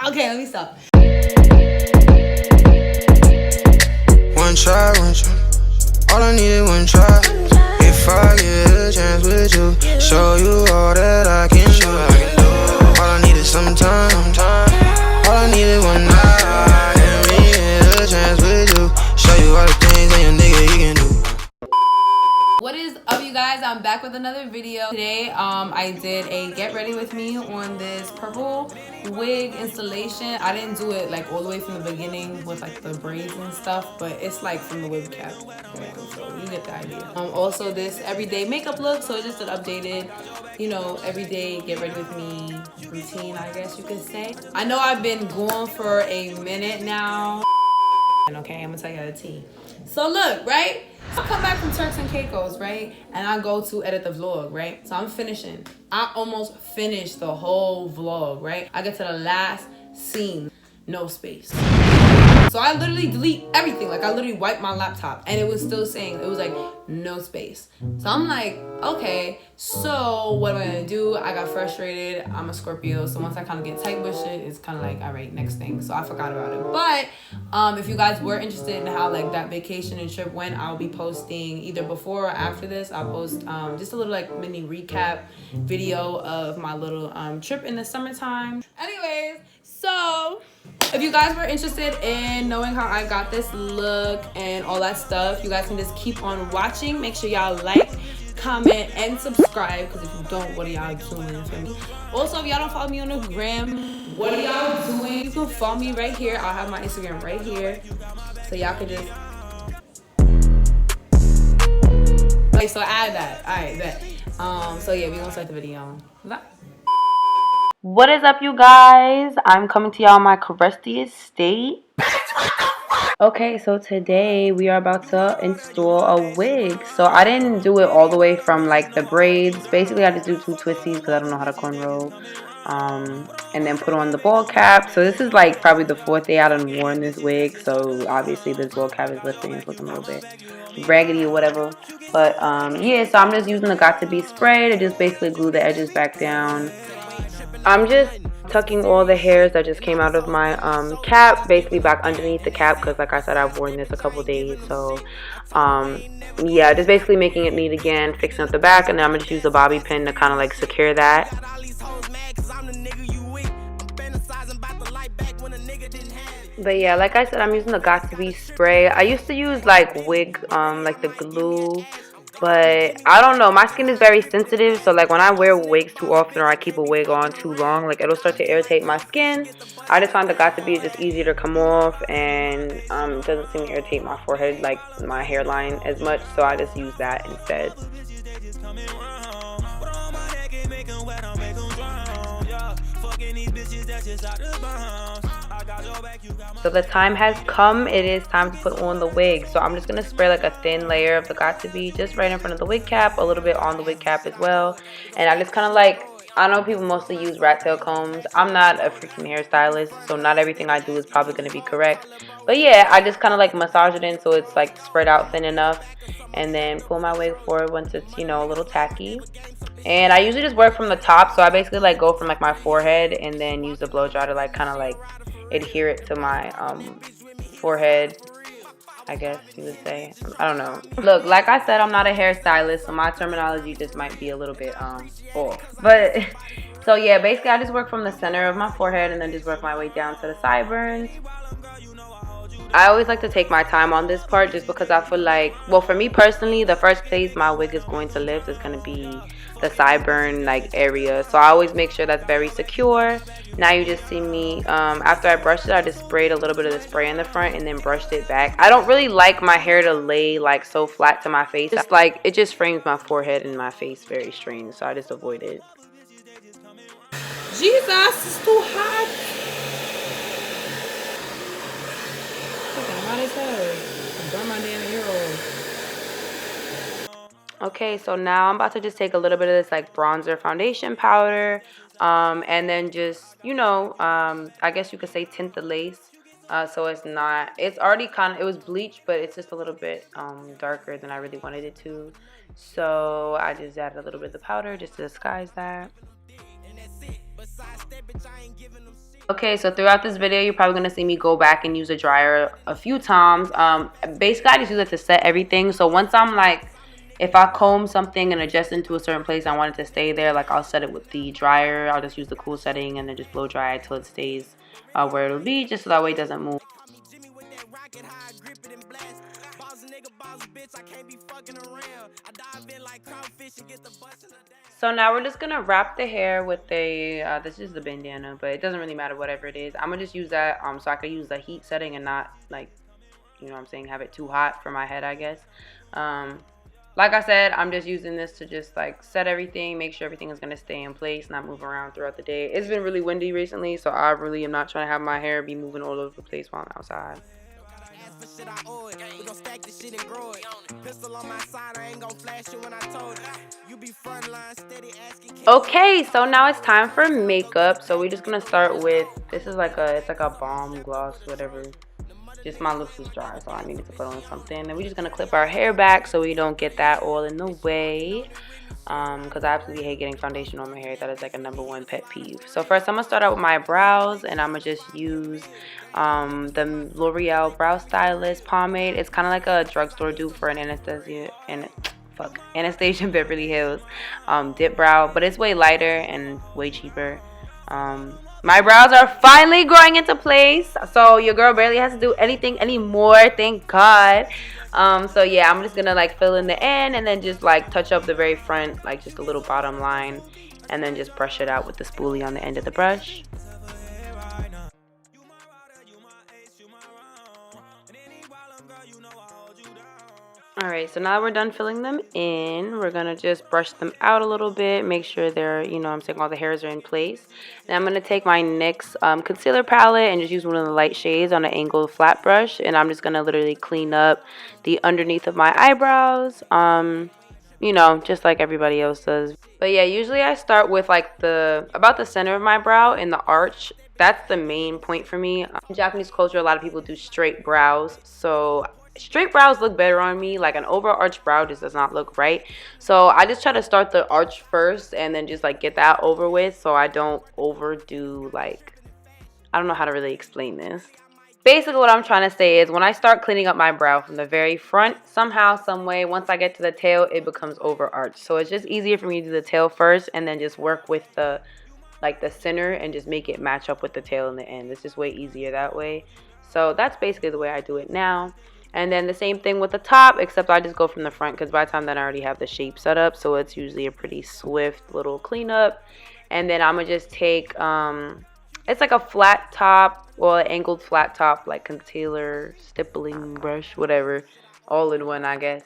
Okay, let me stop. One try, all I need is one try. If I get a chance with you, show you all that I can do. All I need is some time. All I need is one night. And me get a chance with you, show you all the things that your nigga he can do. What is up, you guys? I'm back with another video. Today I did a get ready with me on this purple wig installation. I didn't do it like all the way from the beginning with like the braids and stuff, but it's like from the wig cap. Yeah, so you get the idea. Also this everyday makeup look, so it's just an updated, you know, everyday get ready with me routine, I guess you could say. I know I've been gone for a minute now. Okay, I'm gonna tell you the tea. So look, right? I come back from Turks and Caicos, right? And I go to edit the vlog, right? So I'm finishing. I almost finished the whole vlog, right? I get to the last scene, no space. So I literally delete everything. Like I literally wiped my laptop and it was still saying, it was like no space. So I'm like, okay, so what am I gonna do? I got frustrated. I'm a Scorpio. So once I kind of get tight with shit, it's kind of like, all right, next thing. So I forgot about it. But if you guys were interested in how like that vacation and trip went, I'll be posting either before or after this. I'll post just a little like mini recap video of my little trip in the summertime. Anyways, so if you guys were interested in knowing how I got this look and all that stuff, you guys can just keep on watching. Make sure y'all like, comment, and subscribe, because if you don't, what are y'all doing for me? Also, if y'all don't follow me on the gram, what are y'all doing? You can follow me right here. I'll have my Instagram right here, so y'all can just... Okay, so add that. All right, bet. So yeah, we're gonna start the video. Bye. What is up, you guys? I'm coming to y'all in my crusty estate. Okay, so today we are about to install a wig. So I didn't do it all the way from like the braids. Basically, I just do 2 twisties because I don't know how to cornrow. And then put on the ball cap. So this is like probably the 4th day I done worn this wig. So obviously this ball cap is lifting. It's looking a little bit raggedy or whatever. But yeah, so I'm just using the Got2b spray to just basically glue the edges back down. I'm just tucking all the hairs that just came out of my cap basically back underneath the cap, because like I said, I've worn this a couple days. So yeah, just basically making it neat again, fixing up the back, and then I'm gonna just use a bobby pin to kind of like secure that. But yeah, like I said, I'm using the Got2b spray. I used to use like wig like the glue, but I don't know, my skin is very sensitive, so like when I wear wigs too often or I keep a wig on too long, like it'll start to irritate my skin. I just find the Got2b just easier to come off, and it doesn't seem to irritate my forehead, like my hairline, as much, so I just use that instead. So the time has come. It is time to put on the wig. So I'm just going to spray like a thin layer of the Got2b just right in front of the wig cap, a little bit on the wig cap as well. And I just kind of like, I know people mostly use rat tail combs. I'm not a freaking hairstylist, so not everything I do is probably going to be correct. But yeah, I just kind of like massage it in so it's like spread out thin enough, and then pull my wig forward once it's, you know, a little tacky. And I usually just work from the top, so I basically like go from like my forehead and then use the blow dry to like kind of like adhere it to my forehead, I guess you would say. I don't know. Look, like I said, I'm not a hairstylist, so my terminology just might be a little bit off. But so yeah, basically I just work from the center of my forehead and then just work my way down to the sideburns. I always like to take my time on this part just because I feel like, well, for me personally, the first place my wig is going to lift is going to be the sideburn like area. So I always make sure that's very secure. Now you just see me, after I brushed it, I just sprayed a little bit of the spray in the front and then brushed it back. I don't really like my hair to lay like so flat to my face. It's like, it just frames my forehead and my face very strange, so I just avoid it. Jesus, it's too hot. Hot as hell. Burn my damn ear off. Okay, so now I'm about to just take a little bit of this like bronzer foundation powder, and then just, you know, I guess you could say tint the lace, so it's not, it's already kind of, it was bleached, but it's just a little bit darker than I really wanted it to. So I just added a little bit of the powder just to disguise that. Okay, so throughout this video, you're probably going to see me go back and use a dryer a few times. Basically, I just use it to set everything. So once I'm like, if I comb something and adjust into a certain place, I want it to stay there. Like I'll set it with the dryer. I'll just use the cool setting and then just blow dry it till it stays where it'll be, just so that way it doesn't move. So now we're just gonna wrap the hair with a this is the bandana, but it doesn't really matter whatever it is. I'm gonna just use that so I can use the heat setting and not, like, you know what I'm saying, have it too hot for my head, I guess. Like I said, I'm just using this to just like set everything, make sure everything is gonna stay in place, not move around throughout the day. It's been really windy recently, so I really am not trying to have my hair be moving all over the place while I'm outside. Okay, so now it's time for makeup. So we're just gonna start with, this is like it's like a balm gloss, whatever. Just my lips was dry, so I needed to put on something. And we're just gonna clip our hair back so we don't get that all in the way. Because I absolutely hate getting foundation on my hair. That is like a #1 pet peeve. So first I'm gonna start out with my brows, and I'm gonna just use the L'Oreal Brow Stylist pomade. It's kind of like a drugstore dupe for an Anastasia Beverly Hills dip brow, but it's way lighter and way cheaper. My brows are finally growing into place, so your girl barely has to do anything anymore, thank God. So yeah, I'm just gonna like fill in the end and then just like touch up the very front, like just a little bottom line, and then just brush it out with the spoolie on the end of the brush. Alright, so now we're done filling them in. We're going to just brush them out a little bit. Make sure they're, you know what I'm saying, all the hairs are in place. Then I'm going to take my NYX concealer palette and just use one of the light shades on an angled flat brush. And I'm just going to literally clean up the underneath of my eyebrows. You know, just like everybody else does. But yeah, usually I start with like about the center of my brow in the arch. That's the main point for me. In Japanese culture, a lot of people do straight brows. So straight brows look better on me. Like an overarched brow just does not look right. So I just try to start the arch first and then just like get that over with, so I don't overdo, like, I don't know how to really explain this. Basically what I'm trying to say is when I start cleaning up my brow from the very front, somehow, some way, once I get to the tail, it becomes overarched. So it's just easier for me to do the tail first and then just work with the center and just make it match up with the tail in the end. It's just way easier that way. So that's basically the way I do it now. And then the same thing with the top, except I just go from the front because by the time that I already have the shape set up, so it's usually a pretty swift little cleanup. And then I'm going to just take, it's like a flat top, or an angled flat top, like concealer, stippling brush, whatever, all in one, I guess.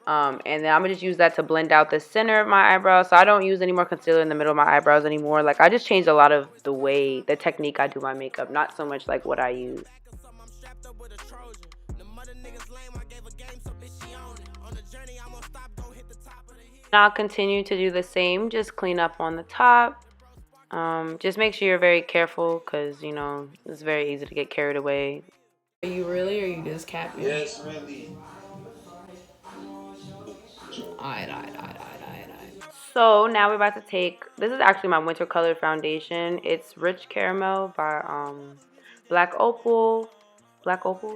And then I'm going to just use that to blend out the center of my eyebrows. So I don't use any more concealer in the middle of my eyebrows anymore. Like I just changed a lot of the technique I do my makeup, not so much like what I use. I'll continue to do the same, just clean up on the top. Just make sure you're very careful because, you know, it's very easy to get carried away. Are you really, or are you just capping? Yes, really. Alright. So now we're about to take, this is actually my winter color foundation. It's Rich Caramel by Black Opal.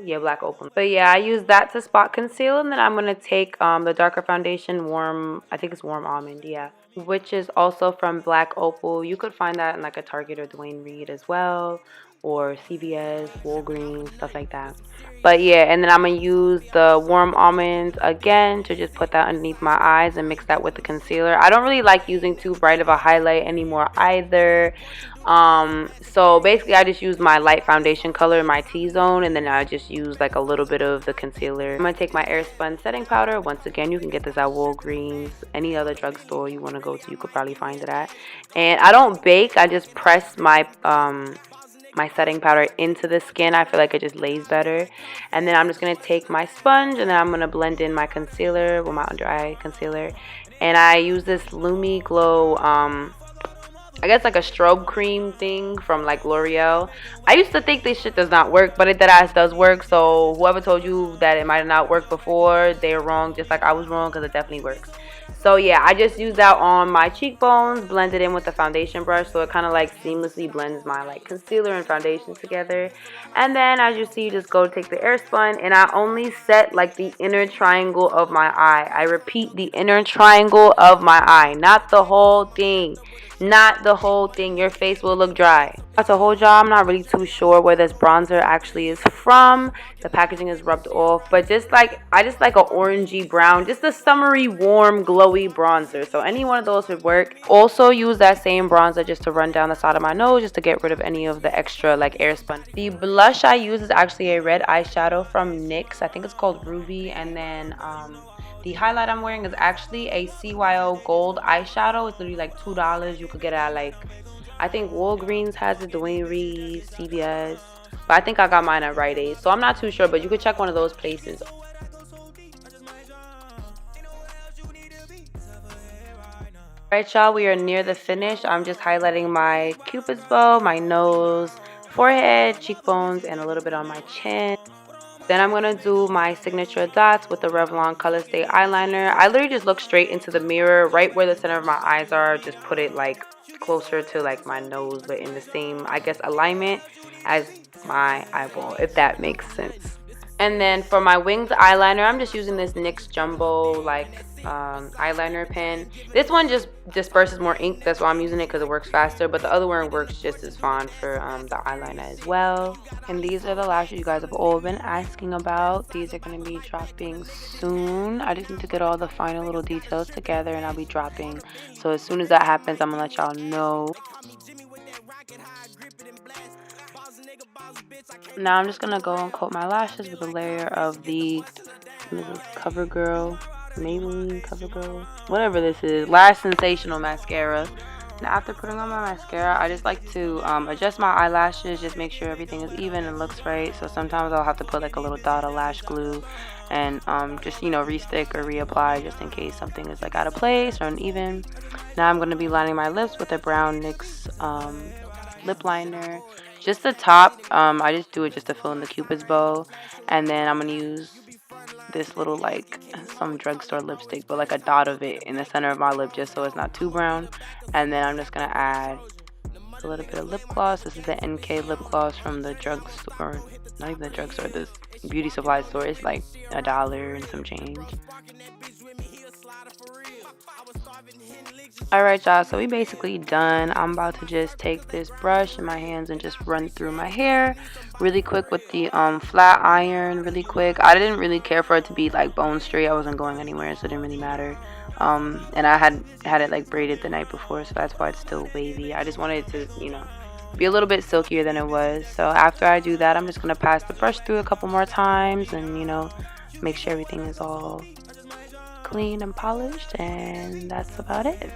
Yeah, Black Opal. But yeah, I use that to spot conceal, and then I'm going to take the darker foundation, I think it's Warm Almond, yeah, which is also from Black Opal. You could find that in like a Target or Dwayne Reed as well, or CVS, Walgreens, stuff like that. But yeah, and then I'm going to use the Warm Almonds again to just put that underneath my eyes and mix that with the concealer. I don't really like using too bright of a highlight anymore either. So basically I just use my light foundation color in my T-zone, and then I just use like a little bit of the concealer. I'm going to take my Airspun setting powder. Once again, you can get this at Walgreens, any other drugstore you want to go to, you could probably find it at. And I don't bake, I just press my my setting powder into the skin. I feel like it just lays better. And then I'm just going to take my sponge, and then I'm going to blend in my concealer with my under eye concealer. And I use this Lumi Glow, I guess like a strobe cream thing from like L'Oreal. I used to think this shit does not work, but it deadass does work. So whoever told you that it might have not worked before, they're wrong, just like I was wrong, because it definitely works. So yeah, I just used that on my cheekbones, blended in with the foundation brush, so it kind of like seamlessly blends my like concealer and foundation together. And then as you see, you just go take the Airspun, and I only set like the inner triangle of my eye. I repeat, the inner triangle of my eye, not the whole thing. Not the whole thing. Your face will look dry. That's a whole job. I'm not really too sure where this bronzer actually is from. The packaging is rubbed off, but just like I just like a orangey brown, just a summery, warm, glowy bronzer. So any one of those would work. Also use that same bronzer just to run down the side of my nose, just to get rid of any of the extra like Airspun. The blush I use is actually a red eyeshadow from NYX. I think it's called Ruby. And then the highlight I'm wearing is actually a CYO gold eyeshadow. It's literally like $2. You could get it at like, I think Walgreens has it, Dwayne Reed, CVS. But I think I got mine at Rite Aid. So I'm not too sure, but you could check one of those places. Alright y'all, we are near the finish. I'm just highlighting my Cupid's bow, my nose, forehead, cheekbones, and a little bit on my chin. Then I'm going to do my signature dots with the Revlon Color Stay eyeliner. I literally just look straight into the mirror, right where the center of my eyes are. Just put it like closer to like my nose, but in the same, I guess, alignment as my eyeball, if that makes sense. And then for my wings eyeliner, I'm just using this NYX Jumbo like eyeliner pen. This one just disperses more ink, that's why I'm using it, because it works faster, but the other one works just as fine for the eyeliner as well. And these are the lashes you guys have all been asking about. These are going to be dropping soon. I just need to get all the final little details together and I'll be dropping. So as soon as that happens, I'm going to let y'all know. Now I'm just going to go and coat my lashes with a layer of the CoverGirl, Maybelline CoverGirl, whatever this is, Lash Sensational mascara. And after putting on my mascara, I just like to adjust my eyelashes, just make sure everything is even and looks right. So sometimes I'll have to put like a little dot of lash glue and just, you know, re-stick or reapply just in case something is like out of place or uneven. Now I'm going to be lining my lips with a brown NYX lip liner. Just the top, I just do it just to fill in the Cupid's bow. And then I'm going to use this little like some drugstore lipstick, but like a dot of it in the center of my lip just so it's not too brown. And then I'm just going to add a little bit of lip gloss. This is the NK lip gloss from the drugstore, not even the drugstore, this beauty supply store. It's like $1 and some change. Alright y'all, so we basically done. I'm about to just take this brush in my hands and just run through my hair really quick with the flat iron really quick. I didn't really care for it to be like bone straight. I wasn't going anywhere, so it didn't really matter. And I had it like braided the night before, so that's why it's still wavy. I just wanted it to, you know, be a little bit silkier than it was. So after I do that, I'm just going to pass the brush through a couple more times and, you know, make sure everything is all clean and polished, and that's about it.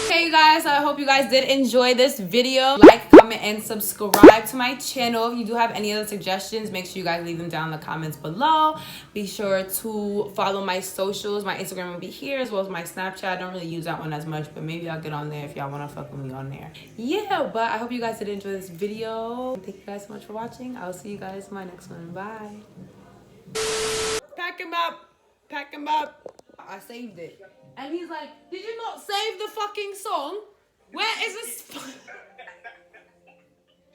Okay you guys, so I hope you guys did enjoy this video. Like, comment, and subscribe to my channel. If you do have any other suggestions, make sure you guys leave them down in the comments below. Be sure to follow my socials. My Instagram will be here, as well as my Snapchat. I don't really use that one as much, but maybe I'll get on there if y'all want to fuck with me on there. Yeah, but I hope you guys did enjoy this video. Thank you guys so much for watching. I'll see you guys in my next one. Bye. Pack him up. Pack him up. I saved it. And he's like, did you not save the fucking song? Where is this?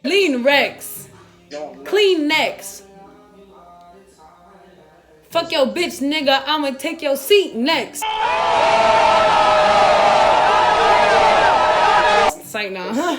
Lean Rex. Clean next. Fuck your bitch, nigga. I'ma take your seat next. It's like, nah.